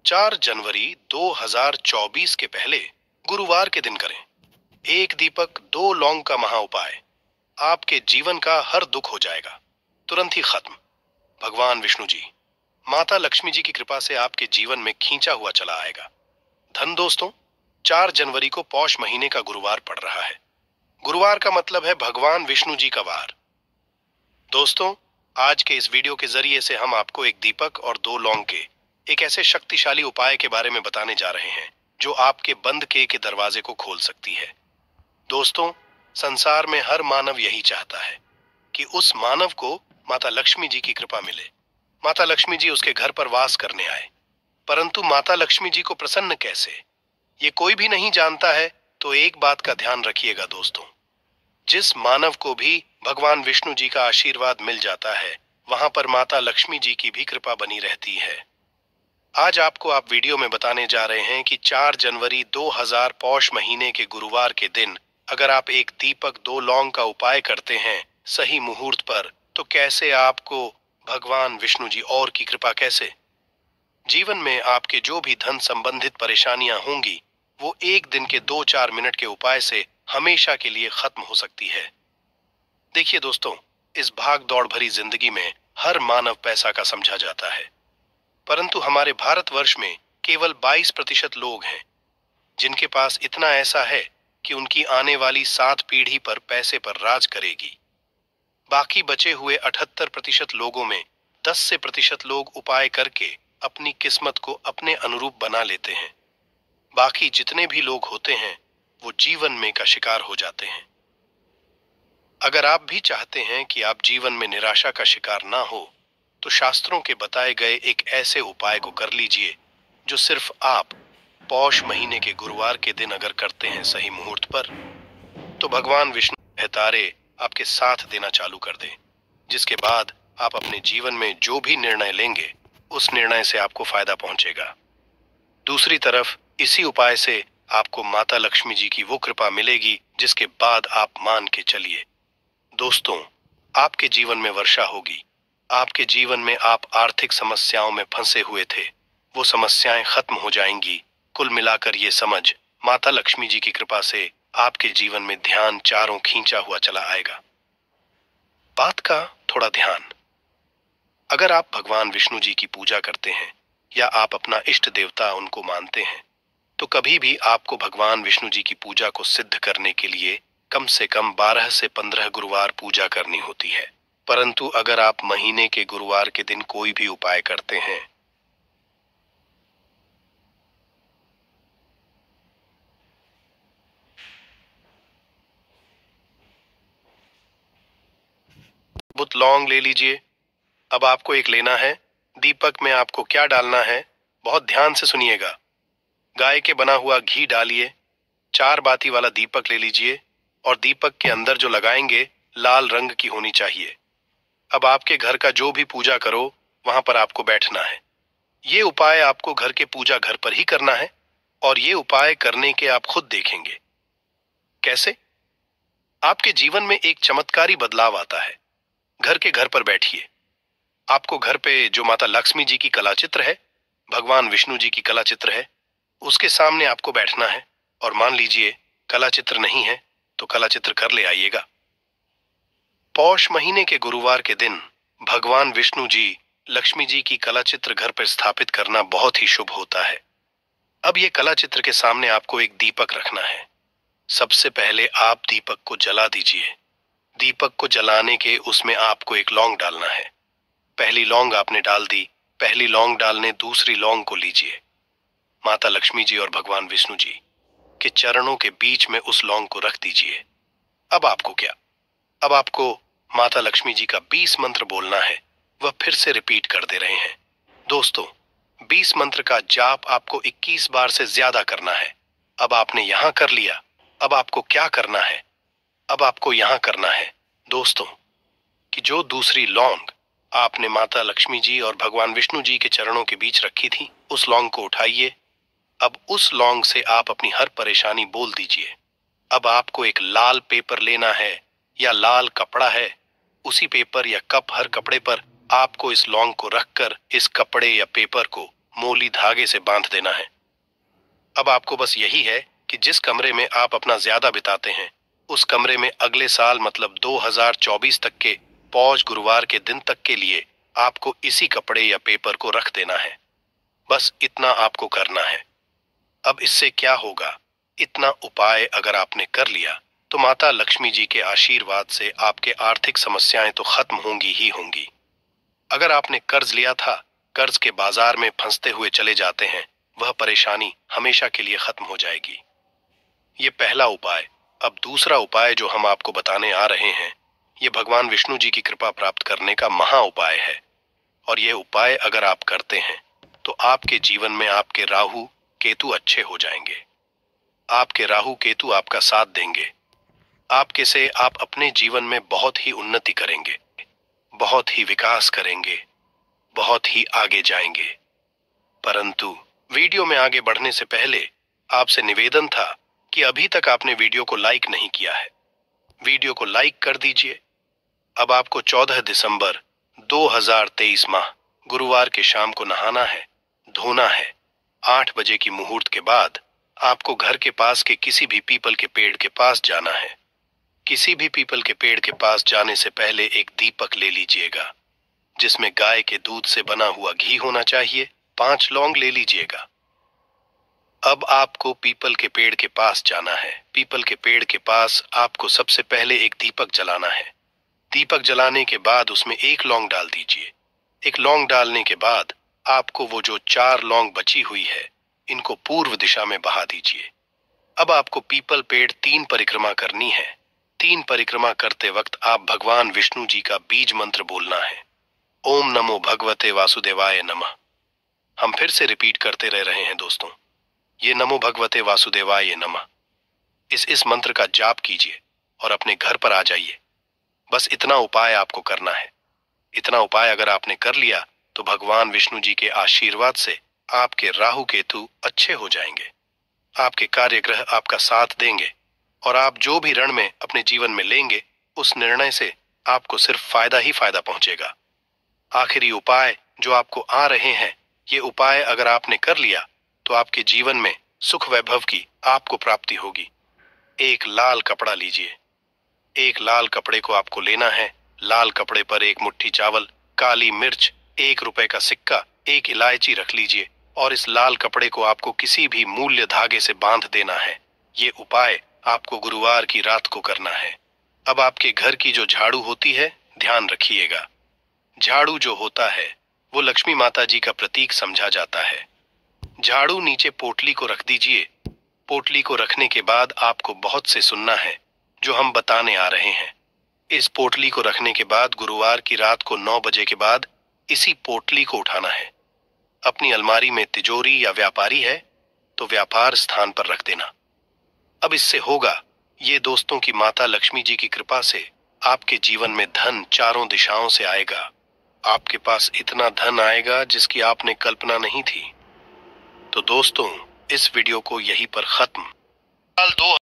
4 जनवरी 2024 के पहले गुरुवार के दिन करें। एक दीपक 2 लौंग का महा उपाय। आपके जीवन का हर दुख हो जाएगा, तुरंत ही खत्म। भगवान विष्णु जी, माता लक्ष्मी जी की कृपा से आपके जीवन में खींचा हुआ चला आएगा धन। दोस्तों, 4 जनवरी को पौष महीने का गुरुवार पड़ रहा है। गुरुवार का मतलब है भगवान विष्णु जी का वार। दोस्तों, आज के इस वीडियो के जरिए से हम आपको एक दीपक और 2 लौंग के एक ऐसे शक्तिशाली उपाय के बारे में बताने जा रहे हैं जो आपके बंद किए के दरवाजे को खोल सकती है। दोस्तों, संसार में हर मानव यही चाहता है कि उस मानव को माता लक्ष्मी जी की कृपा मिले, माता लक्ष्मी जी उसके घर पर वास करने आए। परंतु माता लक्ष्मी जी को प्रसन्न कैसे, ये कोई भी नहीं जानता है। तो एक बात का ध्यान रखिएगा दोस्तों, जिस मानव को भी भगवान विष्णु जी का आशीर्वाद मिल जाता है, वहां पर माता लक्ष्मी जी की भी कृपा बनी रहती है। आज आपको आप वीडियो में बताने जा रहे हैं कि 4 जनवरी 2000 पौष महीने के गुरुवार के दिन अगर आप एक दीपक 2 लौंग का उपाय करते हैं सही मुहूर्त पर, तो कैसे आपको भगवान विष्णु जी और की कृपा कैसे जीवन में आपके जो भी धन संबंधित परेशानियां होंगी वो एक दिन के 2-4 मिनट के उपाय से हमेशा के लिए खत्म हो सकती है। देखिए दोस्तों, इस भाग दौड़ भरी जिंदगी में हर मानव पैसा का समझा जाता है, परंतु हमारे भारतवर्ष में केवल 22% लोग हैं जिनके पास इतना ऐसा है कि उनकी आने वाली 7 पीढ़ी पर पैसे पर राज करेगी। बाकी बचे हुए 78% लोगों में 10 से प्रतिशत लोग उपाय करके अपनी किस्मत को अपने अनुरूप बना लेते हैं। बाकी जितने भी लोग होते हैं वो जीवन में का शिकार हो जाते हैं। अगर आप भी चाहते हैं कि आप जीवन में निराशा का शिकार ना हो, तो शास्त्रों के बताए गए एक ऐसे उपाय को कर लीजिए जो सिर्फ आप पौष महीने के गुरुवार के दिन अगर करते हैं सही मुहूर्त पर, तो भगवान विष्णु तारे आपके साथ देना चालू कर दें, जिसके बाद आप अपने जीवन में जो भी निर्णय लेंगे उस निर्णय से आपको फायदा पहुंचेगा। दूसरी तरफ इसी उपाय से आपको माता लक्ष्मी जी की वो कृपा मिलेगी जिसके बाद आप मान के चलिए दोस्तों, आपके जीवन में वर्षा होगी। आपके जीवन में आप आर्थिक समस्याओं में फंसे हुए थे, वो समस्याएं खत्म हो जाएंगी। कुल मिलाकर ये समझ, माता लक्ष्मी जी की कृपा से आपके जीवन में ध्यान चारों खींचा हुआ चला आएगा। बात का थोड़ा ध्यान, अगर आप भगवान विष्णु जी की पूजा करते हैं या आप अपना इष्ट देवता उनको मानते हैं, तो कभी भी आपको भगवान विष्णु जी की पूजा को सिद्ध करने के लिए कम से कम 12 से 15 गुरुवार पूजा करनी होती है। परंतु अगर आप महीने के गुरुवार के दिन कोई भी उपाय करते हैं, बुत लौंग ले लीजिए। अब आपको एक लेना है। दीपक में आपको क्या डालना है, बहुत ध्यान से सुनिएगा। गाय के बना हुआ घी डालिए। 4 बाती वाला दीपक ले लीजिए और दीपक के अंदर जो लगाएंगे लाल रंग की होनी चाहिए। अब आपके घर का जो भी पूजा करो वहां पर आपको बैठना है। ये उपाय आपको घर के पूजा घर पर ही करना है और ये उपाय करने के आप खुद देखेंगे कैसे आपके जीवन में एक चमत्कारी बदलाव आता है। घर के घर पर बैठिए। आपको घर पे जो माता लक्ष्मी जी की कला चित्र है, भगवान विष्णु जी की कला चित्र है, उसके सामने आपको बैठना है। और मान लीजिए कला चित्र नहीं है तो कला चित्र कर ले आइएगा। पौष महीने के गुरुवार के दिन भगवान विष्णु जी, लक्ष्मी जी की कला चित्र घर पर स्थापित करना बहुत ही शुभ होता है। अब ये कला चित्र के सामने आपको एक दीपक रखना है। सबसे पहले आप दीपक को जला दीजिए। दीपक को जलाने के उसमें आपको एक लौंग डालना है। पहली लौंग आपने डाल दी। पहली लौंग डालने दूसरी लौंग को लीजिए। माता लक्ष्मी जी और भगवान विष्णु जी के चरणों के बीच में उस लौंग को रख दीजिए। अब आपको क्या, अब आपको माता लक्ष्मी जी का 20 मंत्र बोलना है। वह फिर से रिपीट कर दे रहे हैं। दोस्तों, 20 मंत्र का जाप आपको 21 बार से ज्यादा करना है। अब आपने यहां कर लिया। अब आपको क्या करना है, अब आपको यहां करना है दोस्तों, कि जो दूसरी लौंग आपने माता लक्ष्मी जी और भगवान विष्णु जी के चरणों के बीच रखी थी, उस लौंग को उठाइए। अब उस लौंग से आप अपनी हर परेशानी बोल दीजिए। अब आपको एक लाल पेपर लेना है या लाल कपड़ा है, उसी पेपर या कप हर कपड़े पर आपको इस लौंग को रखकर इस कपड़े या पेपर को मोली धागे से बांध देना है। अब आपको बस यही है कि जिस कमरे में आप अपना ज्यादा बिताते हैं, उस कमरे में अगले साल मतलब 2024 तक के पौष गुरुवार के दिन तक के लिए आपको इसी कपड़े या पेपर को रख देना है। बस इतना आपको करना है। अब इससे क्या होगा? इतना उपाय अगर आपने कर लिया तो माता लक्ष्मी जी के आशीर्वाद से आपके आर्थिक समस्याएं तो खत्म होंगी ही होंगी। अगर आपने कर्ज लिया था, कर्ज के बाजार में फंसते हुए चले जाते हैं, वह परेशानी हमेशा के लिए खत्म हो जाएगी। ये पहला उपाय। अब दूसरा उपाय जो हम आपको बताने आ रहे हैं, ये भगवान विष्णु जी की कृपा प्राप्त करने का महा उपाय है। और यह उपाय अगर आप करते हैं तो आपके जीवन में आपके राहु केतु अच्छे हो जाएंगे। आपके राहु केतु आपका साथ देंगे। आपके से आप अपने जीवन में बहुत ही उन्नति करेंगे, बहुत ही विकास करेंगे, बहुत ही आगे जाएंगे। परंतु वीडियो में आगे बढ़ने से पहले आपसे निवेदन था कि अभी तक आपने वीडियो को लाइक नहीं किया है। वीडियो को लाइक कर दीजिए। अब आपको 14 दिसंबर 2023 माह गुरुवार के शाम को नहाना है, धोना है। 8 बजे की मुहूर्त के बाद आपको घर के पास के किसी भी पीपल के पेड़ के पास जाना है। किसी भी पीपल के पेड़ के पास जाने से पहले एक दीपक ले लीजिएगा, जिसमें गाय के दूध से बना हुआ घी होना चाहिए। 5 लौंग ले लीजिएगा। अब आपको पीपल के पेड़ के पास जाना है। पीपल के पेड़ के पास आपको सबसे पहले एक दीपक जलाना है। दीपक जलाने के बाद उसमें 1 लौंग डाल दीजिए। 1 लौंग डालने के बाद आपको वो जो 4 लौंग बची हुई है, इनको पूर्व दिशा में बहा दीजिए। अब आपको पीपल पेड़ 3 परिक्रमा करनी है। 3 परिक्रमा करते वक्त आप भगवान विष्णु जी का बीज मंत्र बोलना है। ओम नमो भगवते वासुदेवाय नमः। हम फिर से रिपीट करते रह रहे हैं दोस्तों, ये नमो भगवते वासुदेवाय नमः। इस मंत्र का जाप कीजिए और अपने घर पर आ जाइए। बस इतना उपाय आपको करना है। इतना उपाय अगर आपने कर लिया तो भगवान विष्णु जी के आशीर्वाद से आपके राहु केतु अच्छे हो जाएंगे। आपके कार्य ग्रह आपका साथ देंगे और आप जो भी रण में अपने जीवन में लेंगे, उस निर्णय से आपको सिर्फ फायदा ही फायदा पहुंचेगा। आखिरी उपाय जो आपको आ रहे हैं, ये उपाय अगर आपने कर लिया तो आपके जीवन में सुख वैभव की आपको प्राप्ति होगी। एक लाल कपड़ा लीजिए। एक लाल कपड़े को आपको लेना है। लाल कपड़े पर 1 मुट्ठी चावल, काली मिर्च, 1 रुपए का सिक्का, 1 इलायची रख लीजिए और इस लाल कपड़े को आपको किसी भी मूल्य धागे से बांध देना है। ये उपाय आपको गुरुवार की रात को करना है। अब आपके घर की जो झाड़ू होती है, ध्यान रखिएगा। झाड़ू जो होता है वो लक्ष्मी माता जी का प्रतीक समझा जाता है। झाड़ू नीचे पोटली को रख दीजिए। पोटली को रखने के बाद आपको बहुत से सुनना है जो हम बताने आ रहे हैं। इस पोटली को रखने के बाद गुरुवार की रात को 9 बजे के बाद इसी पोटली को उठाना है। अपनी अलमारी में तिजोरी या व्यापारी है तो व्यापार स्थान पर रख देना। अब इससे होगा ये दोस्तों की माता लक्ष्मी जी की कृपा से आपके जीवन में धन चारों दिशाओं से आएगा। आपके पास इतना धन आएगा जिसकी आपने कल्पना नहीं थी। तो दोस्तों, इस वीडियो को यहीं पर खत्म। साल 2